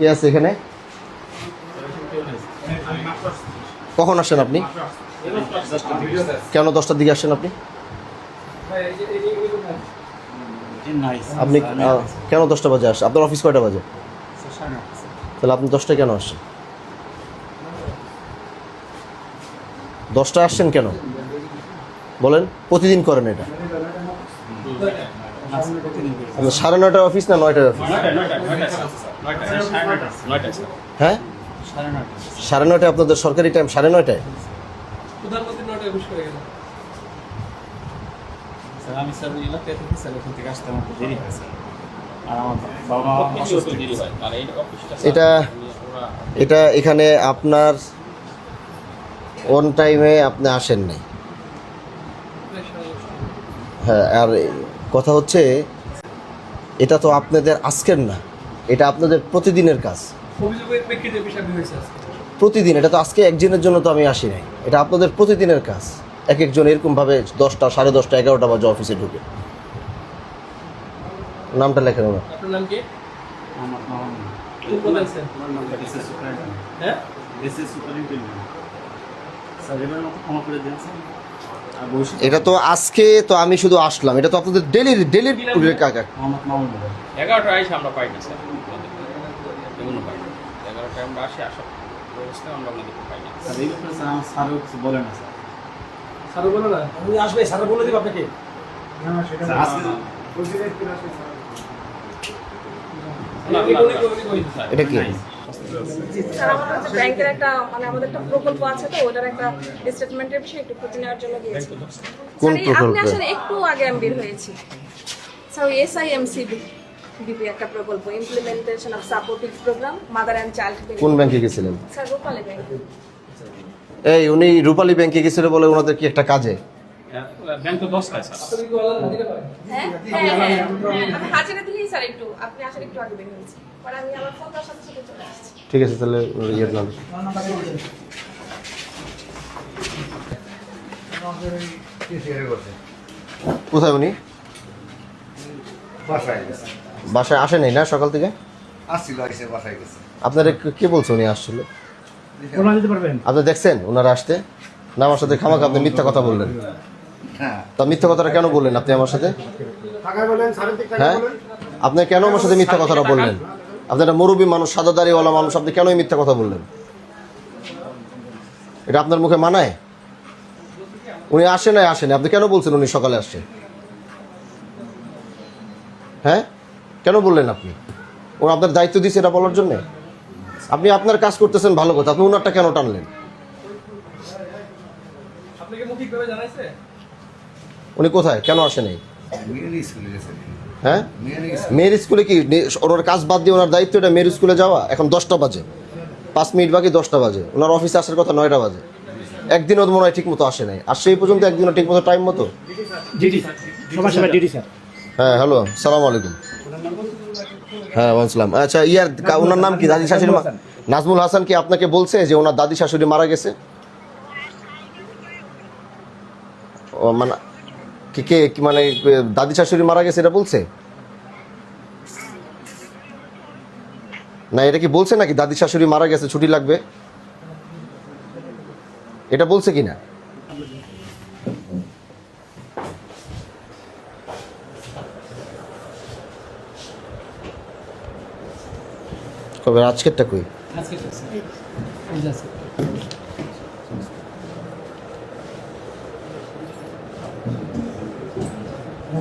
কে আছে এখানে? কখন আসেন আপনি? কেন 10টার দিকে আসেন আপনি? আপনি কেন 10টা বাজে আসেন? আপনার অফিস কয়টা বাজে? তাহলে আপনি 10টায় কেন আসছেন? 10টায় আসছেন কেন বলেন? প্রতিদিন করেন এটা? 9:30টার অফিস না 9টার অফিস? হ্যাঁ 9:30 আপনাদের সরকারি টাইম 9:30? আমি স্যার এলাকায় থেকে স্যার এখান থেকে আসতে আমার দেরি হয় স্যার। আর আমার বাবা অসুস্থ দেরি হয়। আর এই অফিসটা এটা এখানে আপনার অন টাইমে আপনি আসেন নাই। হ্যাঁ, আর কথা হচ্ছে এটা তো আপনাদের আজকের না, এটা আপনাদের প্রতিদিনের কাজ। প্রতিদিন, এটা তো আজকে একজনের জন্য তো আমি আসি নাই, এটা আপনাদের প্রতিদিনের কাজ। এক একজন এরকমভাবে 10টা, 10:30, 11টা বাজে অফিসে ঢুকে। নামটা লেখেন ওনার। আপনার নাম কি? আমার নাম কোথায় আছেন? SS superintendent. হ্যাঁ এসএস সুপারিনটেন্ডেন্ট। স্যার এবার মতো ক্ষমা করে দিন স্যার। আর ভবিষ্যতে এটা তো আজকে তো আমি শুধু আসলাম, এটা তো আপনাদের ডেলির কাকা। মোহাম্মদ মামুন ভাই। 11টায় আইসা আমরা পাই না স্যার, এমনও পাই না। 11টায় আমরা আসার ব্যবস্থা আমরা আপনাদেরকে পাই না। স্যার এই ব্যাপারে স্যার আমার স্যারও কিছু বলে না স্যার। স্যার বলো না, উনি আসবে, স্যার বলে দিব আপনাকে। স্যার আজকে এটা কি? স্যার আমাদের হচ্ছে ব্যাংকের একটা মানে আমাদের একটা প্রকল্প আছে, তো ওটার একটা স্টেটমেন্টের বিষয়ে একটু খোঁজ নেওয়ার জন্য গিয়েছি। কোন স্যার, প্রকল্প? আপনি আসলে একটু আগে আমি বের হয়েছি স্যার। ওই SIMCB বিপি একটা প্রকল্প, implementation of supportive programme mother and child. কোন ব্যাংকে গেছিলেন? Sir Rupali bank. এই উনি রূপালী ব্যাংকে গেছিল বলে ওনাদের কি একটা কাজে? ব্যাংক তো 10টায় স্যার। হ্যাঁ হ্যাঁ হ্যাঁ, আমি হাজিরা দিলেই স্যার একটু আপনি আসলে একটু আগে বের হয়েছি, পরে আমি আমার ফোন তার সাথে সাথে চলে আসছি। ঠিক আছে, তাহলে ইয়ের নাম কোথায়? উনি বাসায় আসে নাই না সকাল থেকে? আপনারা কে বলছে উনি আসছিল? আপনি দেখছেন ওনারা আসতে? না আমার সাথে খামাখা আপনি মিথ্যা কথা বললেন। তা মিথ্যা কথাটা কেন বললেন আপনি আমার সাথে? হ্যাঁ, আপনি কেন আমার সাথে মিথ্যা কথাটা বললেন? আপনি একটা মুরব্বী মানুষ, সাদা দাড়িওয়ালা মানুষ, আপনি কেন এই মিথ্যা কথা বললেন? এটা আপনার মুখে মানায়? উনি আসে নাই, আসেনি, আপনি কেন বলছেন উনি সকালে আসছে? হ্যাঁ, কেন বললেন আপনি? ও আপনার দায়িত্ব দিয়েছে এটা বলার জন্যে? আপনি আপনার কাজ করতেছেন ভালো কথা, আপনি ওনারটা কেন টানলেন? আপনাকে মৌখিকভাবে জানাইছে? উনি কোথায়, কেন আসে নাই? হ্যাঁ, মেয়ের স্কুলে কি ওনার কাজ বাদ দিয়ে ওনার দায়িত্ব এটা মেয়ের স্কুলে যাওয়া? এখন 10টা বাজে, 5 মিনিট বাকি 10টা বাজে, ওনার অফিসে আসার কথা 9টা বাজে। একদিনও মনে হয় ঠিক মতো আসে নাই, আর সেই পর্যন্ত একদিনও ঠিক মতো টাইম মতো। হ্যাঁ, হ্যালো, সালাম আলাইকুম। হ্যাঁ, ওয়ালাইকুম। আচ্ছা, ওনার নাম কি? দাদি শাশুড়ি নাজমুল হাসান কি আপনাকে বলছে যে ওনার দাদি শাশুড়ি মারা গেছে? ও মানে কে মানে দাদি শাশুড়ি মারা গেছে এটা বলছে না? এটা কি বলছে নাকি দাদি শাশুড়ি মারা গেছে, ছুটি লাগবে, এটা বলছে কিনা? কবে? আজকেরটা কই? আজকে স্যার এই যাচ্ছে।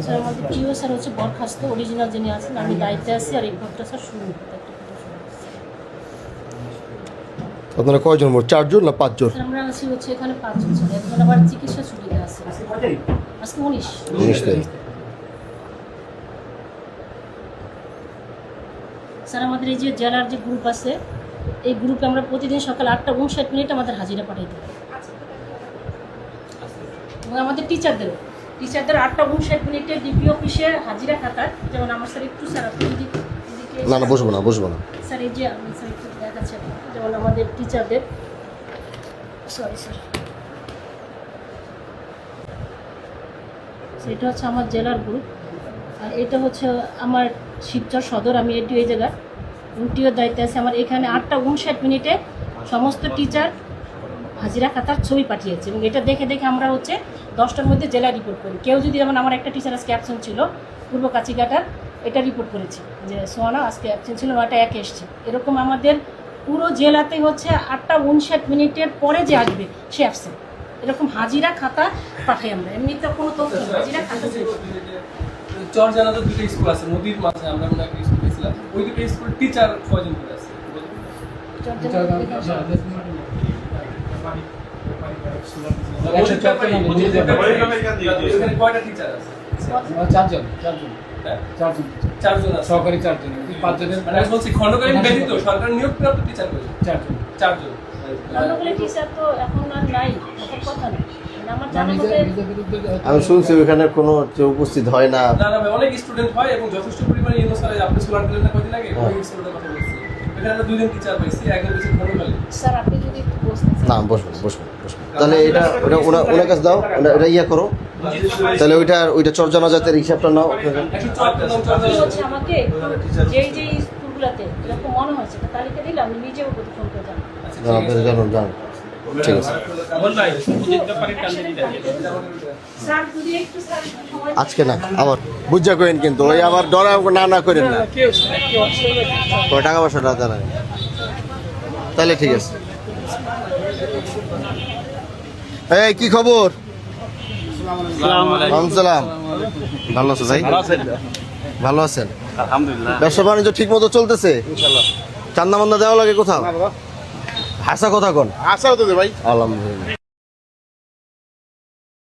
স্যার আমাদের প্রিয় স্যার হচ্ছে বরখাস্ত অরিজিনাল যিনি আছেন, আমি দায়িত্বে আছি। আর এই ভোটটা স্যার শুরু করতে আপনারা কয়জন? 4জন না 5জন? স্যার আমরা আছি হচ্ছে এখানে 5 জন স্যার। এখন আবার চিকিৎসা ছুটিতে আছে আজকে 19 তারিখ। স্যার আমাদের এই যে জেলার যে গ্রুপ আছে, এই গ্রুপে আমরা প্রতিদিন সকাল 8:59 আমাদের হাজিরা পাঠাই দিই। এবং আমাদের টিচারদের 8:59 ডিপি অফিসে হাজিরা খাতার, যেমন আমার স্যার একটু স্যার আপনি যদি না না, বসবো না। স্যার এই যে আমি স্যার একটু দেখাচ্ছি, যেমন আমাদের টিচারদের, সরি স্যার, এটা হচ্ছে আমার জেলার গ্রুপ। আর এটা হচ্ছে আমার শিবচর সদর, আমি এটি এই জায়গায়। এমটিওর দায়িত্বে আছে আমার। এখানে 8:59 সমস্ত টিচার হাজিরা খাতার ছবি পাঠিয়েছে এবং এটা দেখে দেখে আমরা হচ্ছে 10টার মধ্যে জেলা রিপোর্ট করি। কেউ যদি যেমন আমার একটা টিচার আজকে অ্যাবসেন্ট ছিল পূর্ব কাছিঘাটার, এটা রিপোর্ট করেছি যে সোহানা আজকে অ্যাবসেন্ট ছিল, 9টা 1 এসছে। এরকম আমাদের পুরো জেলাতে হচ্ছে 8:59 পরে যে আসবে সে অ্যাবসেন্ট, এরকম হাজিরা খাতা পাঠাই আমরা। এমনিতে কোনো তথ্য নেই, হাজিরা খাতা ছবি। চর জানাতে দুটো স্কুল আছে, নদীর মাঝে আমরা মনে একটা স্কুল গেছিলাম, ওই দুটো স্কুল টিচার কয়জন করে আছে? কয়টা টিচার আছে? চারজন আছে। সহকারী 4 জন, 5 জনের মানে আমি বলছি খণ্ডকালীন ব্যতীত সরকার নিয়োগপ্রাপ্ত টিচার কয়জন? 4 জন। 4 জন। খণ্ডকালীন টিচার তো এখন আর নাই, কথার কথা নেই। মানে আমার জানা মতে আমি শুনছি ওইখানে কোনো কেউ উপস্থিত হয় না। না না ভাই, অনেক স্টুডেন্ট হয় এবং যথেষ্ট পরিমাণে স্যার আপনি সোলার দিলেন না কয়দিন আগে, ওই স্কুলের কথা বলছি। এখানে আমরা 2 জন টিচার পাইছি, একজন হচ্ছে খণ্ডকালীন। স্যার আপনি যদি একটু বসতেন। না, বসবেন বসবেন বসবেন। তাহলে এটা ওটা ওনার কাছে দাও, এটা ইয়া করো। তাহলে ওইটা চর্যানা জাতের হিসাবটা নাও। একটু চট নাম চট আপনি হচ্ছে আমাকে যেই যেই স্কুলগুলোতে এরকম মনে হয়েছে একটা তালিকা দিলে আমি নিজেও প্রতি ফোন করে জানাবো। জানুন ঠিক আছে। বল ভাই বুঝতে পারি কান্দে দিতে স্যার যদি একটু স্যার সময় আজকে না, আবার বুঝা করেন কিন্তু ওই আবার ডরা না করেন না, ওই টাকা পয়সাটা জানাই। তাহলে ঠিক আছে। এই কি খবর? ওয়ালাইকুম সালাম। ভালো আছো ভাই? ভালো আছেন? আলহামদুলিল্লাহ। ব্যবসা বাণিজ্য ঠিক মতো চলতেছে? চান্দা মান্দা দেওয়া লাগে কোথাও? হাসা কথা কোন? আসাও তো ভাই আলহামদুলিল্লাহ।